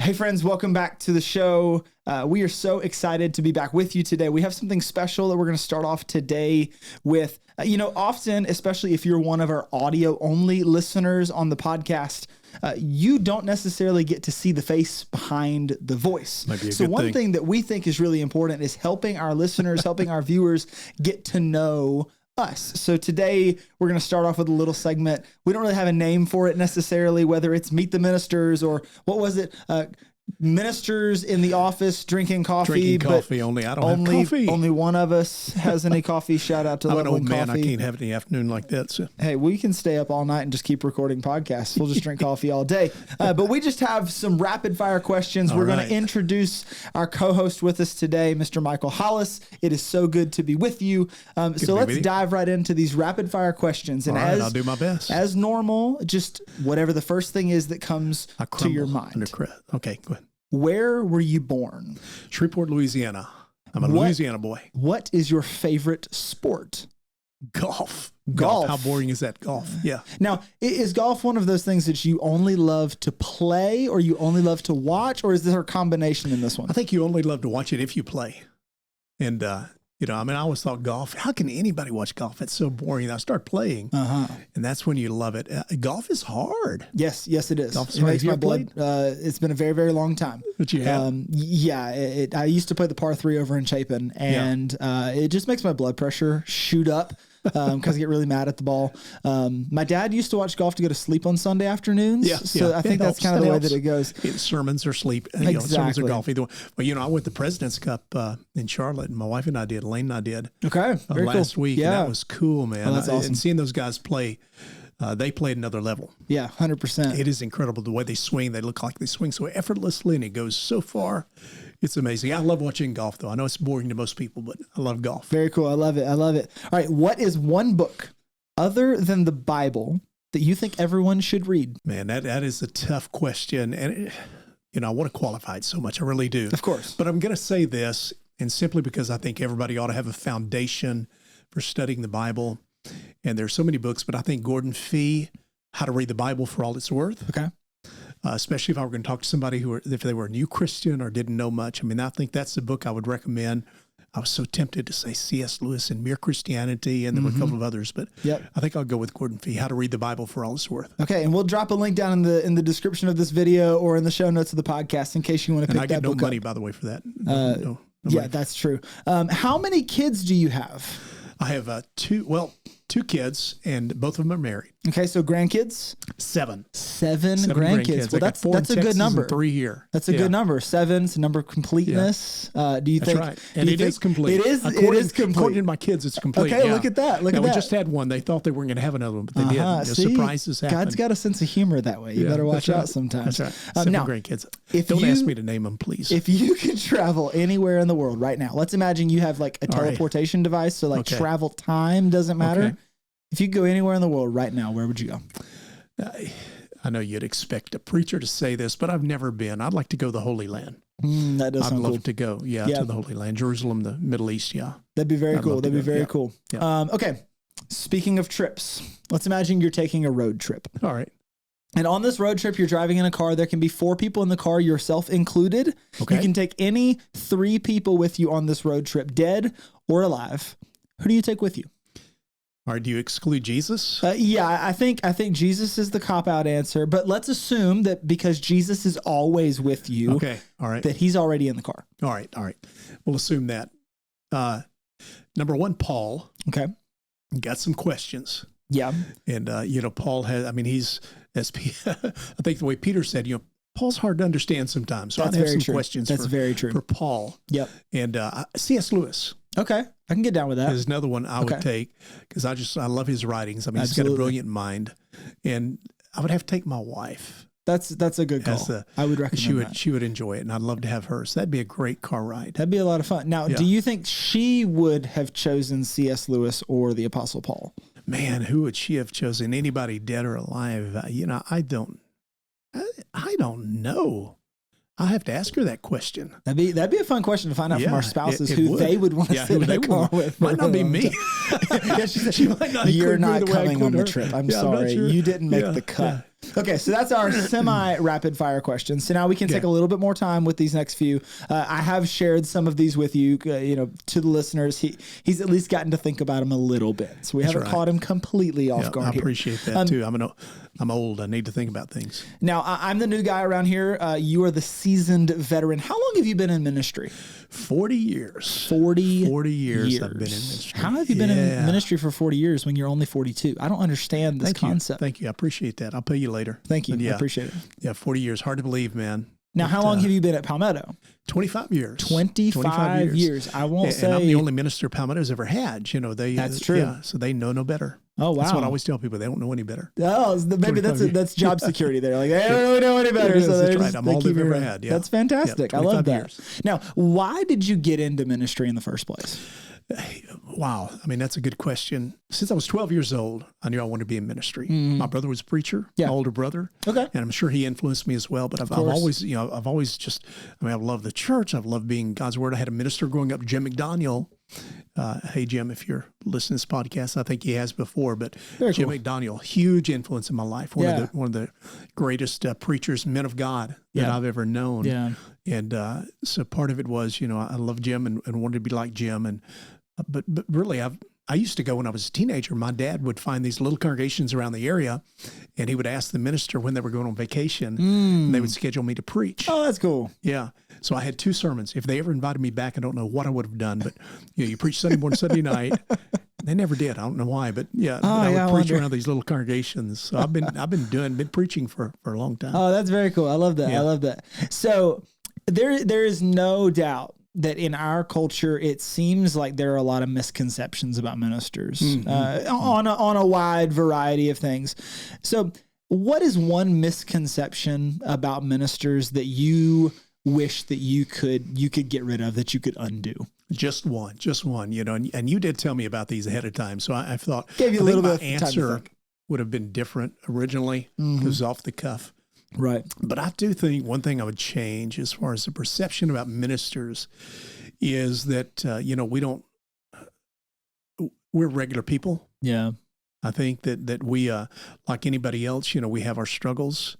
Hey friends, welcome back to the show. We are so excited to be back with you today. We have something special that we're going to start off today with. Often, especially if you're one of our audio-only listeners on the podcast, you don't necessarily get to see the face behind the voice. So one thing that we think is really important is helping our listeners, helping our viewers get to know us. So today we're going to start off with a little segment. We don't really have a name for it necessarily, whether it's Meet the Ministers or what was it? Ministers in the office drinking coffee. Drinking coffee only. I don't have coffee. Only one of us has any coffee. Shout out to Level Coffee. I'm an old man. I can't have any afternoon like that. So. Hey, we can stay up all night and just keep recording podcasts. We'll just drink coffee all day. But we just have some rapid fire questions. We're going to introduce our co-host with us today, Mr. Michael Hollis. It is so good to be with you. So let's dive right into these rapid fire questions. And I'll do my best. As normal, just whatever the first thing is that comes to your mind. Okay, go ahead. Where were you born? Shreveport, Louisiana. I'm a Louisiana boy. What is your favorite sport? Golf. How boring is that? Golf. Yeah. Now, is golf one of those things that you only love to play or you only love to watch, or is there a combination in this one? I think you only love to watch it if you play. And, I always thought golf, how can anybody watch golf? It's so boring. I start playing, and that's when you love it. Golf is hard. Yes, it is. Golf is it makes my blood. It's been a very, very long time. But you have? I used to play the par 3 over in Chapin, and it just makes my blood pressure shoot up. Because I get really mad at the ball. My dad used to watch golf to go to sleep on Sunday afternoons. So I think that's kind of the way that it goes. Sermons or sleep. Exactly. Sermons or golf. Either one. Well, I went to the President's Cup in Charlotte, and my wife and I did. Lane and I did. Okay. Very last cool. week. Yeah. And that was cool, man. Oh, that's awesome. And seeing those guys play, they played another level. Yeah, 100%. It is incredible the way they swing. They look like they swing so effortlessly, and it goes so far. It's amazing. I love watching golf, though. I know it's boring to most people, but I love golf. Very cool. I love it. All right. What is one book other than the Bible that you think everyone should read? Man, that is a tough question. And, I want to qualify it so much. I really do. Of course. But I'm going to say this, and simply because I think everybody ought to have a foundation for studying the Bible. And there's so many books, but I think Gordon Fee, How to Read the Bible for All It's Worth. Okay. Especially if I were going to talk to somebody if they were a new Christian or didn't know much. I think that's the book I would recommend. I was so tempted to say C.S. Lewis and Mere Christianity, and there were a couple of others, but I think I'll go with Gordon Fee, How to Read the Bible for All It's Worth. Okay, and we'll drop a link down in the description of this video or in the show notes of the podcast in case you want to pick that book up. I get no money, by the way, for that. No money. That's true. How many kids do you have? I have two kids, and both of them are married. Okay, so grandkids? Seven grandkids. Well, that's a good number. And 3 here. That's a good number. 7's a number of completeness. Do you think? That's right. And it is complete. It is complete. According to my kids, it's complete. Okay, look at that. We just had one. They thought they weren't going to have another one, but they did. Surprises happen. God's got a sense of humor that way. You better watch out sometimes. That's right. 7 grandkids. Don't ask me to name them, please. If you could travel anywhere in the world right now, let's imagine you have like a teleportation device, so travel time doesn't matter. Okay. If you could go anywhere in the world right now, where would you go? I know you'd expect a preacher to say this, but I've never been. I'd like to go to the Holy Land. That does sound cool. I'd love to go, to the Holy Land. Jerusalem, the Middle East, That'd be very cool. That'd be very cool. Yeah. Okay, speaking of trips, let's imagine you're taking a road trip. All right. And on this road trip, you're driving in a car. There can be 4 people in the car, yourself included. Okay. You can take any 3 people with you on this road trip, dead or alive. Who do you take with you? All right, do you exclude Jesus? I think Jesus is the cop-out answer, but let's assume that because Jesus is always with you, okay, all right, that he's already in the car. All right. We'll assume that. Number 1, Paul. Okay. Got some questions. Yeah. And, Paul he's, I think the way Peter said, Paul's hard to understand sometimes. So That's I have very some true. questions That's very true. for Paul. Yep. And C.S. Lewis. Okay. I can get down with that. There's another one I would take because I love his writings. He's got a brilliant mind. And I would have to take my wife. That's a good call. I would recommend that. She would enjoy it, and I'd love to have her. So that'd be a great car ride. That'd be a lot of fun. Now, do you think she would have chosen C.S. Lewis or the Apostle Paul? Man, who would she have chosen? Anybody dead or alive? I don't know. I have to ask her that question. That'd be a fun question to find out from our spouses they would want to sit in the car with. Might not be me. She might not. You're not coming on the trip. I'm sorry. You didn't make the cut. Okay, so that's our semi-rapid fire questions. So now we can take a little bit more time with these next few. I have shared some of these with you, to the listeners. He's at least gotten to think about them a little bit. So we haven't caught him completely off guard here. I appreciate that too. I'm old. I need to think about things. Now, I'm the new guy around here. You are the seasoned veteran. How long have you been in ministry? 40 years. 40 years I've been in ministry. How have you been in ministry for 40 years when you're only 42? I don't understand this concept. Thank you. I appreciate that. I'll pay you later. Thank you. I appreciate it. Yeah, 40 years. Hard to believe, man. Now, how long have you been at Palmetto? 25 years. 25 years. I won't say. And I'm the only minister Palmetto's ever had. That's true. Yeah, so they know no better. Oh, wow. That's what I always tell people. They don't know any better. Oh, maybe that's job security there. Like, they don't know any better. So that's right. I'm all they've ever had. Yeah. That's fantastic. I love that. Years. Now, why did you get into ministry in the first place? Wow. I mean, that's a good question. Since I was 12 years old, I knew I wanted to be in ministry. My brother was a preacher, my older brother. Okay. And I'm sure he influenced me as well. But I've always I love the church. I've loved being God's word. I had a minister growing up, Jim McDaniel. Hey, Jim, if you're listening to this podcast, I think he has before, but Jim McDaniel, huge influence in my life. One of the greatest preachers, men of God that I've ever known. Yeah. And so part of it was, I love Jim and wanted to be like Jim. And but really, I used to go when I was a teenager. My dad would find these little congregations around the area, and he would ask the minister when they were going on vacation, and they would schedule me to preach. Oh, that's cool. Yeah. So I had 2 sermons. If they ever invited me back, I don't know what I would have done, but you preach Sunday morning, Sunday night. They never did. I don't know why, but I would preach around these little congregations. So I've been preaching for a long time. Oh, that's very cool. I love that. Yeah. I love that. So there is no doubt that in our culture, it seems like there are a lot of misconceptions about ministers on a wide variety of things. So what is one misconception about ministers that you wish that you could get rid of, that you could undo? Just one, and you did tell me about these ahead of time. So I thought gave you a little bit of answer would have been different originally. It was off the cuff. Right. But I do think one thing I would change as far as the perception about ministers is that, we're regular people. Yeah. I think that we, like anybody else, we have our struggles,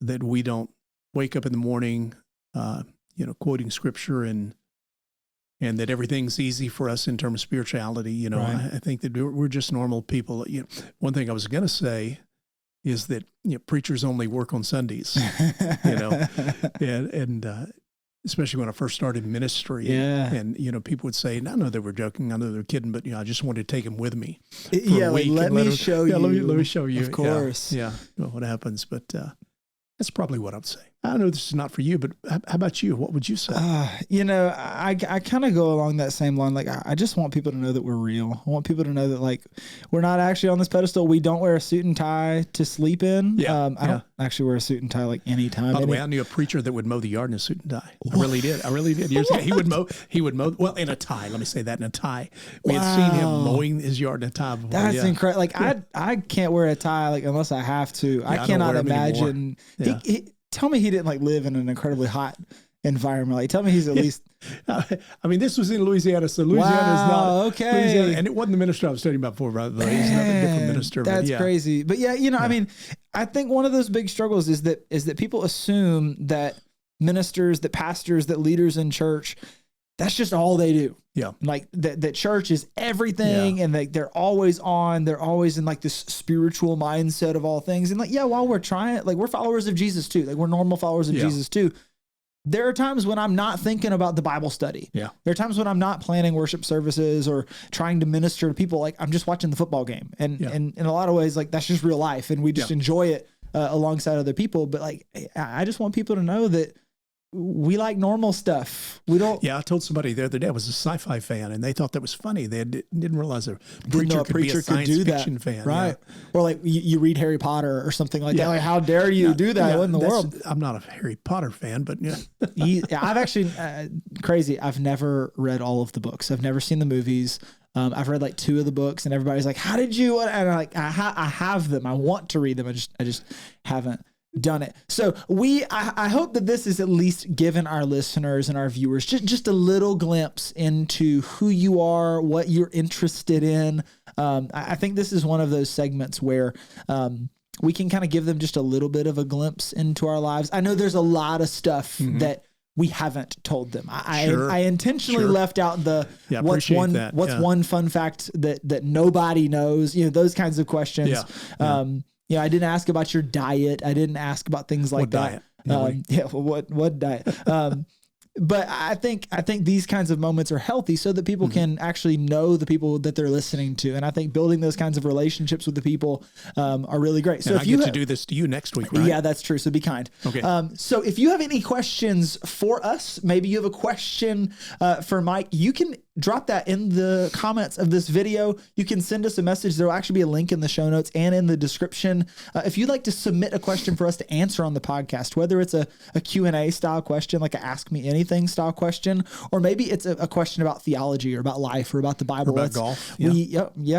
that we don't wake up in the morning, quoting scripture and that everything's easy for us in terms of spirituality. Right. I think that we're just normal people. One thing I was going to say is that preachers only work on Sundays, and especially when I first started ministry, and people would say, "I know they were joking, I know they were kidding, but I just wanted to take them with me." Let me show you. Let me show you. Of course, what happens, but that's probably what I would say. I know this is not for you, but how about you? What would you say? I kind of go along that same line. Like, I just want people to know that we're real. I want people to know that, like, we're not actually on this pedestal. We don't wear a suit and tie to sleep in. I don't actually wear a suit and tie like any time. By the way, I knew a preacher that would mow the yard in a suit and tie. I really did. Years ago, he would mow, well, in a tie. Let me say that, in a tie. We had seen him mowing his yard in a tie before. That's incredible. Like, I can't wear a tie, like, unless I have to. I cannot imagine. Tell me he didn't live in an incredibly hot environment. Like, tell me he's at least. I mean, this was in Louisiana, so Louisiana is not okay. Louisiana, and it wasn't the minister I was studying about before, brother. He's another different minister. That's crazy. But I mean, I think one of those big struggles is that people assume that ministers, that pastors, that leaders in church, that's just all they do. Yeah. Like that church is everything, and they're always on, they're always in like this spiritual mindset of all things. And while we're trying, we're followers of Jesus too. Like, we're normal followers of Jesus too. There are times when I'm not thinking about the Bible study. Yeah. There are times when I'm not planning worship services or trying to minister to people. Like, I'm just watching the football game. And in a lot of ways, that's just real life, and we just enjoy it alongside other people. But I just want people to know that we like normal stuff. We don't. Yeah, I told somebody the other day I was a sci-fi fan, and they thought that was funny. They didn't realize a preacher could be a science fiction fan, right? Yeah. Or you read Harry Potter or something like that. Like, how dare you do that? What in the world? I'm not a Harry Potter fan, but I've actually crazy. I've never read all of the books. I've never seen the movies. I've read 2 of the books, and everybody's like, "How did you?" And I'm like, I have them. I want to read them. I just haven't done it. So I hope that this is at least given our listeners and our viewers just a little glimpse into who you are, what you're interested in. I think this is one of those segments where we can kind of give them just a little bit of a glimpse into our lives. I know there's a lot of stuff that we haven't told them. I intentionally left out the what's one fun fact that nobody knows, those kinds of questions. I didn't ask about your diet. I didn't ask about things like that. What diet? But I think these kinds of moments are healthy so that people can actually know the people that they're listening to. And I think building those kinds of relationships with the people are really great. So and I get to do this to you next week, right? Yeah, that's true. So be kind. Okay. So if you have any questions for us, maybe you have a question for Mike, you can drop that in the comments of this video. You can send us a message. There will actually be a link in the show notes and in the description. If you'd like to submit a question for us to answer on the podcast, whether it's a Q&A style question, like a Ask Me Anything style question, or maybe it's a question about theology or about life or about the Bible. Or about golf.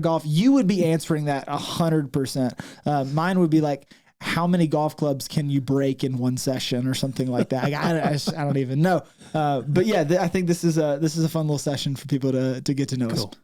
Golf. You would be answering that 100%. Mine would be like, how many golf clubs can you break in one session or something like that? I don't even know. But yeah, I think this is a fun little session for people to get to know us.